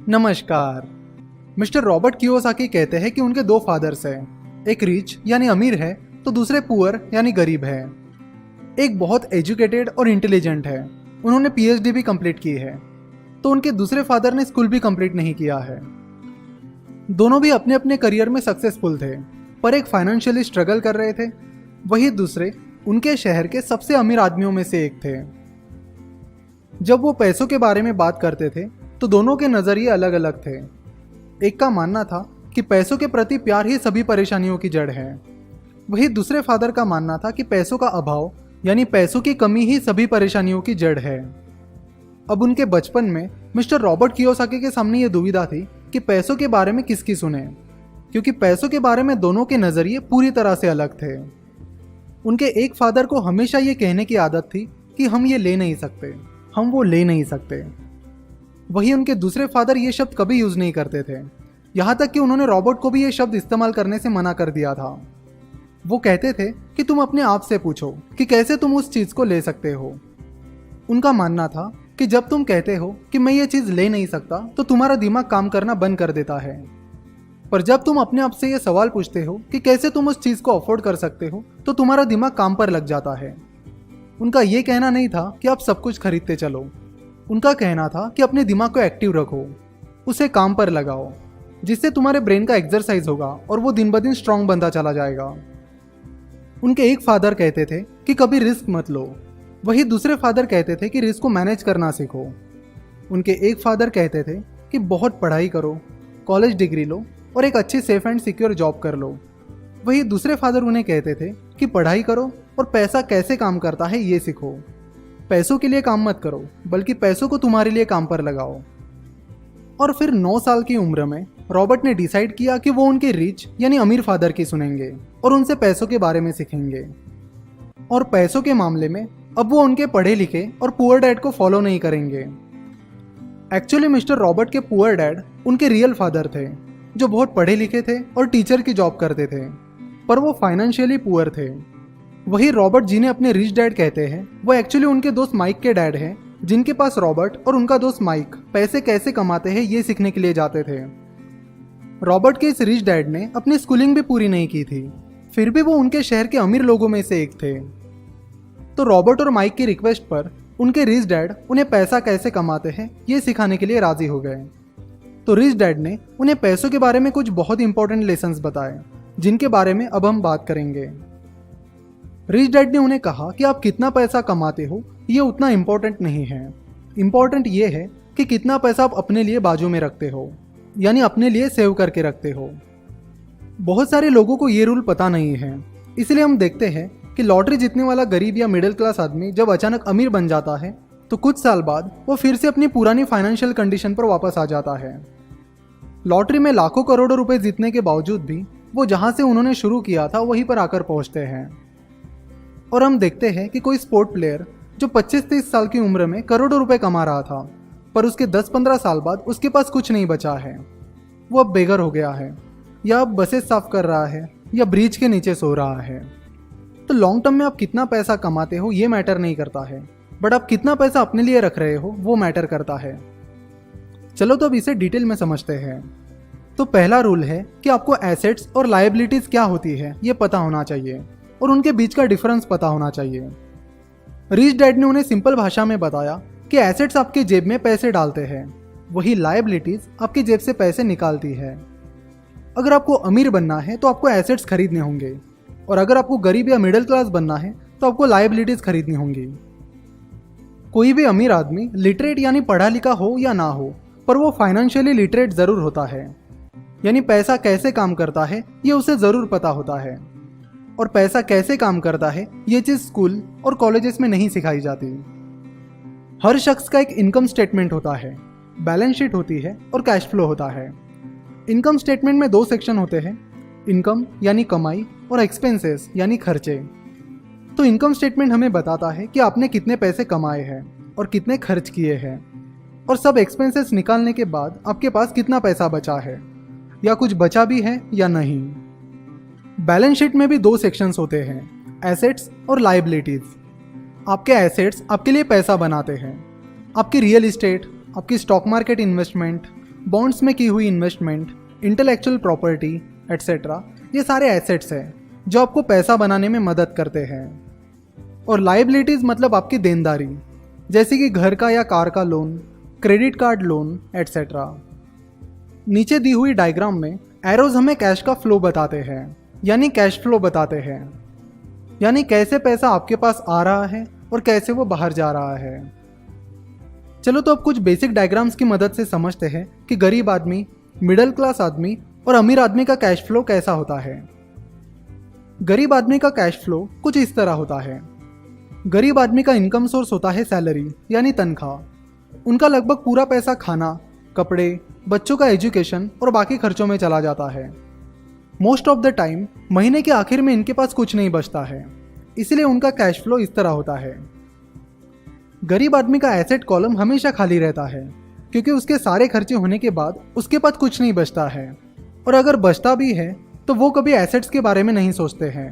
नमस्कार। Mister Robert Kiyosaki कहते हैं कि उनके दो फादर्स हैं, एक रिच यानी अमीर है तो दूसरे पुअर यानी गरीब है। एक बहुत एजुकेटेड और इंटेलिजेंट है, उन्होंने पीएचडी भी कंप्लीट की है, तो उनके दूसरे फादर ने स्कूल भी कंप्लीट नहीं किया है। दोनों भी अपने अपने करियर में सक्सेसफुल थे, पर एक फाइनेंशियली स्ट्रगल कर रहे थे, वही दूसरे उनके शहर के सबसे अमीर आदमियों में से एक थे। जब वो पैसों के बारे में बात करते थे तो दोनों के नज़रिए अलग अलग थे। एक का मानना था कि पैसों के प्रति प्यार ही सभी परेशानियों की जड़ है, वही दूसरे फादर का मानना था कि पैसों का अभाव यानी पैसों की कमी ही सभी परेशानियों की जड़ है। अब उनके बचपन में मिस्टर रॉबर्ट कियोसाकी के सामने ये दुविधा थी कि पैसों के बारे में किसकी सुने, क्योंकि पैसों के बारे में दोनों के नज़रिए पूरी तरह से अलग थे। उनके एक फादर को हमेशा ये कहने की आदत थी कि हम ये ले नहीं सकते, हम वो ले नहीं सकते। वही उनके दूसरे फादर ये शब्द कभी यूज़ नहीं करते थे, यहाँ तक कि उन्होंने रॉबर्ट को भी ये शब्द इस्तेमाल करने से मना कर दिया था। वो कहते थे कि तुम अपने आप से पूछो कि कैसे तुम उस चीज़ को ले सकते हो। उनका मानना था कि जब तुम कहते हो कि मैं ये चीज़ ले नहीं सकता तो तुम्हारा दिमाग काम करना बंद कर देता है, पर जब तुम अपने आप से ये सवाल पूछते हो कि कैसे तुम उस चीज़ को अफोर्ड कर सकते हो तो तुम्हारा दिमाग काम पर लग जाता है। उनका ये कहना नहीं था कि आप सब कुछ खरीदते चलो, उनका कहना था कि अपने दिमाग को एक्टिव रखो, उसे काम पर लगाओ, जिससे तुम्हारे ब्रेन का एक्सरसाइज होगा और वो दिन ब दिन स्ट्रांग बनता चला जाएगा। उनके एक फादर कहते थे कि कभी रिस्क मत लो, वही दूसरे फादर कहते थे कि रिस्क को मैनेज करना सीखो। उनके एक फादर कहते थे कि बहुत पढ़ाई करो, कॉलेज डिग्री लो और एक अच्छी सेफ एंड सिक्योर जॉब कर लो। वही दूसरे फादर उन्हें कहते थे कि पढ़ाई करो और पैसा कैसे काम करता है ये सीखो। पैसों के लिए काम मत करो, बल्कि पैसों को तुम्हारे लिए काम पर लगाओ। और फिर 9 साल की उम्र में रॉबर्ट ने डिसाइड किया कि वो उनके रिच यानी अमीर फादर की सुनेंगे और उनसे पैसों के बारे में सीखेंगे। और पैसों के मामले में अब वो उनके पढ़े लिखे और पुअर डैड को फॉलो नहीं करेंगे। एक्चुअली मिस्टर रॉबर्ट के पुअर डैड उनके रियल फादर थे, जो बहुत पढ़े लिखे थे और टीचर की जॉब करते थे, पर वो फाइनेंशियली पुअर थे। वही रॉबर्ट जिन्हें अपने रिच डैड कहते हैं, वो एक्चुअली उनके दोस्त माइक के डैड हैं, जिनके पास रॉबर्ट और उनका दोस्त माइक पैसे कैसे कमाते हैं ये सीखने के लिए जाते थे। रॉबर्ट के इस रिच डैड ने अपनी स्कूलिंग भी पूरी नहीं की थी, फिर भी वो उनके शहर के अमीर लोगों में से एक थे। तो रॉबर्ट और माइक की रिक्वेस्ट पर उनके रिच डैड उन्हें पैसा कैसे कमाते हैं ये सिखाने के लिए राजी हो गए। तो रिच डैड ने उन्हें पैसों के बारे में कुछ बहुत इंपॉर्टेंट लेसन्स बताए, जिनके बारे में अब हम बात करेंगे। रिच डैड ने उन्हें कहा कि आप कितना पैसा कमाते हो ये उतना इम्पोर्टेंट नहीं है, इम्पोर्टेंट ये है कि कितना पैसा आप अपने लिए बाजू में रखते हो, यानी अपने लिए सेव करके रखते हो। बहुत सारे लोगों को ये रूल पता नहीं है, इसलिए हम देखते हैं कि लॉटरी जीतने वाला गरीब या मिडिल क्लास आदमी जब अचानक अमीर बन जाता है तो कुछ साल बाद वो फिर से अपनी पुरानी फाइनेंशियल कंडीशन पर वापस आ जाता है। लॉटरी में लाखों करोड़ों रुपए जीतने के बावजूद भी वो जहाँ से उन्होंने शुरू किया था वहीं पर आकर पहुँचते हैं। और हम देखते हैं कि कोई स्पोर्ट प्लेयर जो 25-30 साल की उम्र में करोड़ों रुपए कमा रहा था, पर उसके 10-15 साल बाद उसके पास कुछ नहीं बचा है, वो अब बेघर हो गया है, या अब बसेस साफ कर रहा है, या ब्रिज के नीचे सो रहा है। तो लॉन्ग टर्म में आप कितना पैसा कमाते हो ये मैटर नहीं करता है, बट आप कितना पैसा अपने लिए रख रहे हो वो मैटर करता है। चलो तो अब इसे डिटेल में समझते हैं। तो पहला रूल है कि आपको एसेट्स और लायबिलिटीज क्या होती है ये पता होना चाहिए और उनके बीच का डिफरेंस पता होना चाहिए। रिच डैड ने उन्हें सिंपल भाषा में बताया कि एसेट्स आपके जेब में पैसे डालते हैं, वही लायबिलिटीज आपकी जेब से पैसे निकालती है। अगर आपको अमीर बनना है तो आपको एसेट्स खरीदने होंगे, और अगर आपको गरीब या मिडिल क्लास बनना है तो आपको लायबिलिटीज खरीदनी होंगी। कोई भी अमीर आदमी लिटरेट यानी पढ़ा लिखा हो या ना हो, पर वो फाइनेंशियली लिटरेट ज़रूर होता है, यानी पैसा कैसे काम करता है ये उसे ज़रूर पता होता है। और पैसा कैसे काम करता है ये चीज़ स्कूल और कॉलेजेस में नहीं सिखाई जाती। हर शख्स का एक इनकम स्टेटमेंट होता है, बैलेंस शीट होती है और कैश फ्लो होता है। इनकम स्टेटमेंट में 2 सेक्शन होते हैं, इनकम यानी कमाई और एक्सपेंसेस यानी खर्चे। तो इनकम स्टेटमेंट हमें बताता है कि आपने कितने पैसे कमाए हैं और कितने खर्च किए हैं, और सब एक्सपेंसेस निकालने के बाद आपके पास कितना पैसा बचा है, या कुछ बचा भी है या नहीं। बैलेंस शीट में भी 2 सेक्शंस होते हैं, एसेट्स और लायबिलिटीज। आपके एसेट्स आपके लिए पैसा बनाते हैं, आपकी रियल इस्टेट, आपकी स्टॉक मार्केट इन्वेस्टमेंट, बॉन्ड्स में की हुई इन्वेस्टमेंट, इंटेलेक्चुअल प्रॉपर्टी एट्सेट्रा, ये सारे एसेट्स हैं जो आपको पैसा बनाने में मदद करते हैं। और लायबिलिटीज मतलब आपकी देनदारी, जैसे कि घर का या कार का loan, credit card loan etcetera. नीचे दी हुई डायग्राम में एरोज हमें कैश का फ्लो बताते हैं, यानी कैश फ्लो बताते हैं, यानी कैसे पैसा आपके पास आ रहा है और कैसे वो बाहर जा रहा है। चलो तो अब कुछ बेसिक डायग्राम्स की मदद से समझते हैं कि गरीब आदमी, मिडिल क्लास आदमी और अमीर आदमी का कैश फ्लो कैसा होता है। गरीब आदमी का कैश फ्लो कुछ इस तरह होता है। गरीब आदमी का इनकम सोर्स होता है सैलरी यानी तनख्वाह। उनका लगभग पूरा पैसा खाना, कपड़े, बच्चों का एजुकेशन और बाकी खर्चों में चला जाता है। मोस्ट ऑफ द टाइम महीने के आखिर में इनके पास कुछ नहीं बचता है, इसलिए उनका कैश फ्लो इस तरह होता है। गरीब आदमी का एसेट कॉलम हमेशा खाली रहता है, क्योंकि उसके सारे खर्चे होने के बाद उसके पास कुछ नहीं बचता है। और अगर बचता भी है तो वो कभी एसेट्स के बारे में नहीं सोचते हैं,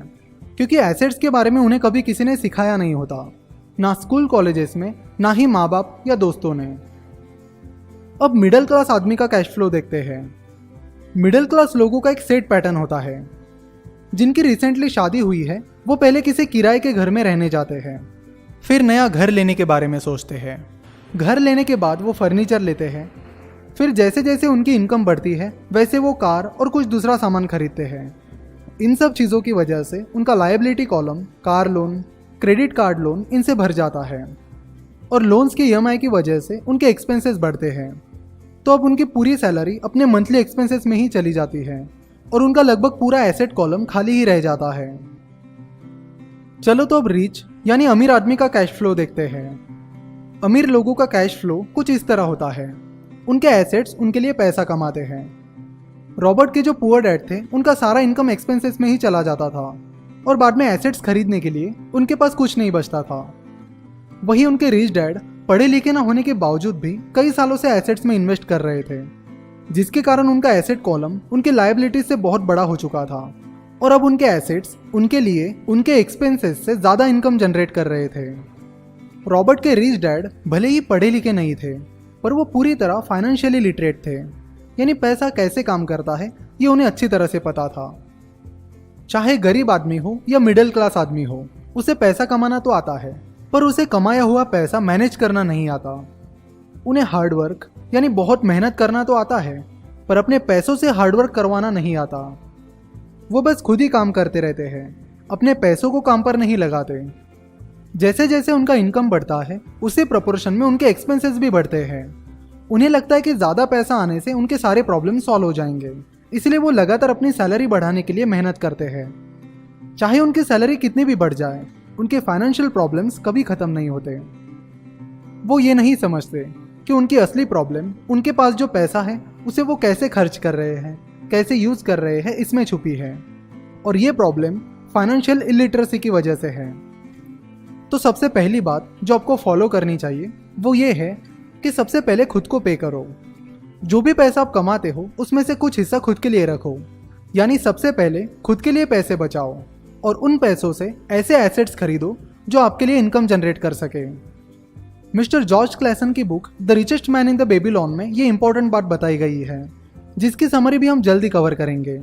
क्योंकि एसेट्स के बारे में उन्हें कभी किसी ने सिखाया नहीं होता, ना स्कूल कॉलेजेस में, ना ही माँ बाप या दोस्तों ने। अब मिडिल क्लास आदमी का कैश फ्लो देखते हैं। मिडिल क्लास लोगों का एक सेट पैटर्न होता है। जिनकी रिसेंटली शादी हुई है वो पहले किसी किराए के घर में रहने जाते हैं, फिर नया घर लेने के बारे में सोचते हैं। घर लेने के बाद वो फर्नीचर लेते हैं, फिर जैसे जैसे उनकी इनकम बढ़ती है वैसे वो कार और कुछ दूसरा सामान खरीदते हैं। इन सब चीज़ों की वजह से उनका liability column, car loan, credit card loan, इनसे भर जाता है। और लोन्स के ईएमआई की वजह से उनके एक्सपेंसेस बढ़ते हैं। तो अब उनकी पूरी सैलरी अपने मंथली एक्सपेंसेस में ही चली जाती है और उनका लगभग पूरा एसेट कॉलम खाली ही रह जाता है। चलो तो अब रिच यानी अमीर आदमी का कैश फ्लो देखते हैं। अमीर लोगों का कैश फ्लो कुछ इस तरह होता है। उनके एसेट्स उनके लिए पैसा कमाते हैं। रॉबर्ट के जो पुअर डैड थे उनका सारा इनकम एक्सपेंसेस में ही चला जाता था और बाद में एसेट्स खरीदने के लिए उनके पास कुछ नहीं बचता था। वही उनके रिच डैड पढ़े लिखे ना होने के बावजूद भी कई सालों से एसेट्स में इन्वेस्ट कर रहे थे, जिसके कारण उनका एसेट कॉलम उनके लायबिलिटीज से बहुत बड़ा हो चुका था और अब उनके एसेट्स उनके लिए उनके एक्सपेंसेस से ज़्यादा इनकम जनरेट कर रहे थे। रॉबर्ट के रिच डैड भले ही पढ़े लिखे नहीं थे, पर वो पूरी तरह फाइनेंशियली लिटरेट थे, यानी पैसा कैसे काम करता है ये उन्हें अच्छी तरह से पता था। चाहे गरीब आदमी हो या मिडिल क्लास आदमी हो, उसे पैसा कमाना तो आता है, पर उसे कमाया हुआ पैसा मैनेज करना नहीं आता। उन्हें हार्डवर्क यानी बहुत मेहनत करना तो आता है, पर अपने पैसों से हार्डवर्क करवाना नहीं आता। वो बस खुद ही काम करते रहते हैं, अपने पैसों को काम पर नहीं लगाते। जैसे जैसे उनका इनकम बढ़ता है उसी प्रोपोर्शन में उनके एक्सपेंसेस भी बढ़ते हैं। उन्हें लगता है कि ज़्यादा पैसा आने से उनके सारे प्रॉब्लम सॉल्व हो जाएंगे, इसलिए वो लगातार अपनी सैलरी बढ़ाने के लिए मेहनत करते हैं। चाहे उनकी सैलरी कितनी भी बढ़ जाए, उनके फाइनेंशियल प्रॉब्लम्स कभी ख़त्म नहीं होते। वो ये नहीं समझते कि उनकी असली प्रॉब्लम उनके पास जो पैसा है उसे वो कैसे खर्च कर रहे हैं, कैसे यूज़ कर रहे हैं, इसमें छुपी है। और ये प्रॉब्लम फाइनेंशियल इलिटरेसी की वजह से है। तो सबसे पहली बात जो आपको फॉलो करनी चाहिए वो ये है कि सबसे पहले खुद को पे करो। जो भी पैसा आप कमाते हो उसमें से कुछ हिस्सा खुद के लिए रखो, यानी सबसे पहले खुद के लिए पैसे बचाओ और उन पैसों से ऐसे एसेट्स खरीदो जो आपके लिए इनकम जनरेट कर सके। मिस्टर जॉर्ज क्लेसन की book the richest man in the Babylon में ये इंपॉर्टेंट बात बताई गई है, जिसकी समरी भी हम जल्दी कवर करेंगे।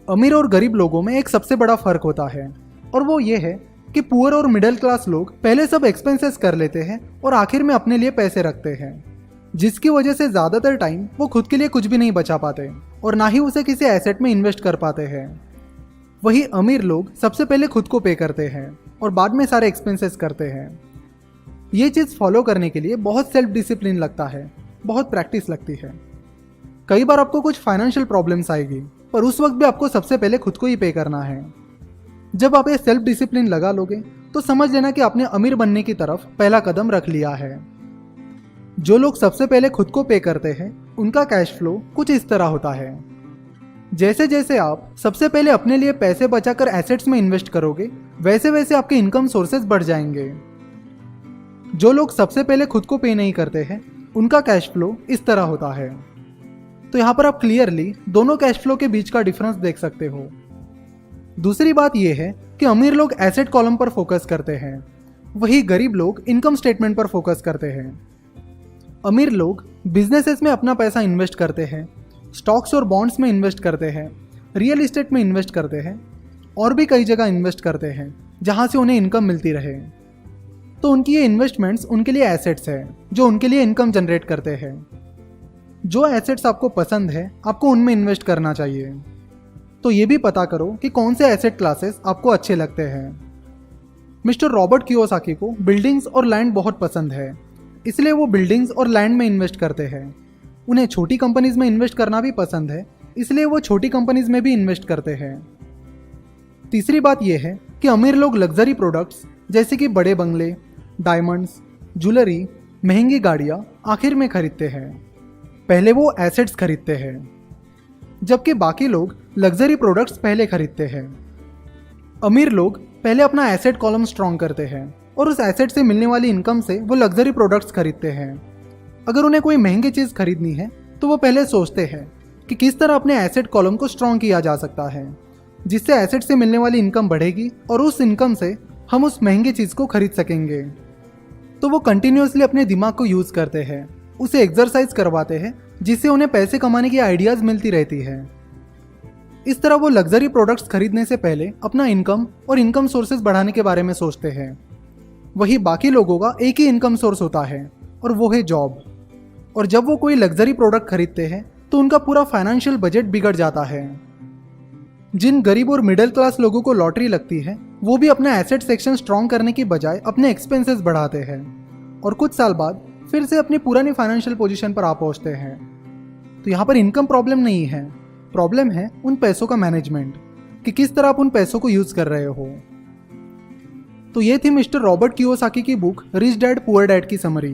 अमीर और गरीब लोगों में एक सबसे बड़ा फर्क होता है, और वो ये है कि पुअर और मिडिल क्लास लोग पहले सब एक्सपेंसेस कर लेते हैं और आखिर में अपने लिए पैसे रखते हैं, जिसकी वजह से ज़्यादातर टाइम वो खुद के लिए कुछ भी नहीं बचा पाते और ना ही उसे किसी एसेट में इन्वेस्ट कर पाते हैं। वही अमीर लोग सबसे पहले खुद को पे करते हैं और बाद में सारे एक्सपेंसेस करते हैं। ये चीज़ फॉलो करने के लिए बहुत सेल्फ डिसिप्लिन लगता है, बहुत प्रैक्टिस लगती है। कई बार आपको कुछ फाइनेंशियल प्रॉब्लम्स आएगी, पर उस वक्त भी आपको सबसे पहले खुद को ही पे करना है। जब आप ये सेल्फ डिसिप्लिन लगा लोगे तो समझ लेना कि आपने अमीर बनने की तरफ पहला कदम रख लिया है। जो लोग सबसे पहले खुद को पे करते हैं उनका कैश फ्लो कुछ इस तरह होता है। जैसे जैसे आप सबसे पहले अपने लिए पैसे बचाकर एसेट्स में इन्वेस्ट करोगे, वैसे वैसे आपके इनकम सोर्सेज बढ़ जाएंगे। जो लोग सबसे पहले खुद को पे नहीं करते हैं उनका कैश फ्लो इस तरह होता है। तो यहाँ पर आप क्लियरली दोनों कैश फ्लो के बीच का डिफरेंस देख सकते हो। दूसरी बात यह है कि अमीर लोग एसेट कॉलम पर फोकस करते हैं, वही गरीब लोग इनकम स्टेटमेंट पर फोकस करते हैं। अमीर लोग बिजनेसेस में अपना पैसा इन्वेस्ट करते हैं, स्टॉक्स और बॉन्ड्स में इन्वेस्ट करते हैं, रियल इस्टेट में इन्वेस्ट करते हैं और भी कई जगह इन्वेस्ट करते हैं जहां से उन्हें इनकम मिलती रहे। तो उनकी ये इन्वेस्टमेंट्स उनके लिए एसेट्स हैं जो उनके लिए इनकम जनरेट करते हैं। जो एसेट्स आपको पसंद है आपको उनमें इन्वेस्ट करना चाहिए। तो ये भी पता करो कि कौन से एसेट क्लासेस आपको अच्छे लगते हैं। मिस्टर रॉबर्ट कियोसाकी को बिल्डिंग्स और लैंड बहुत पसंद है, इसलिए वो बिल्डिंग्स और लैंड में इन्वेस्ट करते हैं। उन्हें छोटी कंपनीज में इन्वेस्ट करना भी पसंद है, इसलिए वो छोटी कंपनीज में भी इन्वेस्ट करते हैं। तीसरी बात यह है कि अमीर लोग लग्जरी प्रोडक्ट्स जैसे कि बड़े बंगले, डायमंड्स, ज्वेलरी, महंगी गाड़ियाँ आखिर में खरीदते हैं। पहले वो एसेट्स खरीदते हैं, जबकि बाकी लोग लग्जरी प्रोडक्ट्स पहले खरीदते हैं। अमीर लोग पहले अपना एसेट कॉलम स्ट्रॉन्ग करते हैं और उस एसेट से मिलने वाली इनकम से वो लग्जरी प्रोडक्ट्स खरीदते हैं। अगर उन्हें कोई महंगी चीज़ खरीदनी है तो वो पहले सोचते हैं कि किस तरह अपने एसेट कॉलम को स्ट्रॉन्ग किया जा सकता है, जिससे एसेट से मिलने वाली इनकम बढ़ेगी और उस इनकम से हम उस महंगी चीज़ को खरीद सकेंगे। तो वो कंटिन्यूसली अपने दिमाग को यूज़ करते हैं, उसे एक्सरसाइज करवाते हैं, जिससे उन्हें पैसे कमाने की आइडियाज़ मिलती रहती है। इस तरह वो लग्जरी प्रोडक्ट्स खरीदने से पहले अपना इनकम और इनकम सोर्सेज बढ़ाने के बारे में सोचते हैं। वही बाकी लोगों का एक ही इनकम सोर्स होता है और वो है जॉब। और जब वो कोई लग्जरी प्रोडक्ट खरीदते हैं तो उनका पूरा फाइनेंशियल बजट बिगड़ जाता है। जिन गरीब और मिडिल क्लास लोगों को लॉटरी लगती है वो भी अपना एसेट सेक्शन स्ट्रॉन्ग करने की बजाय अपने एक्सपेंसेस बढ़ाते हैं और कुछ साल बाद फिर से अपनी पुरानी फाइनेंशियल पोजीशन पर आ पहुंचते हैं। तो यहाँ पर इनकम प्रॉब्लम नहीं है, प्रॉब्लम है उन पैसों का मैनेजमेंट, कि किस तरह आप उन पैसों को यूज कर रहे हो। तो ये थी मिस्टर रॉबर्ट कियोसाकी की book rich dad poor dad की समरी।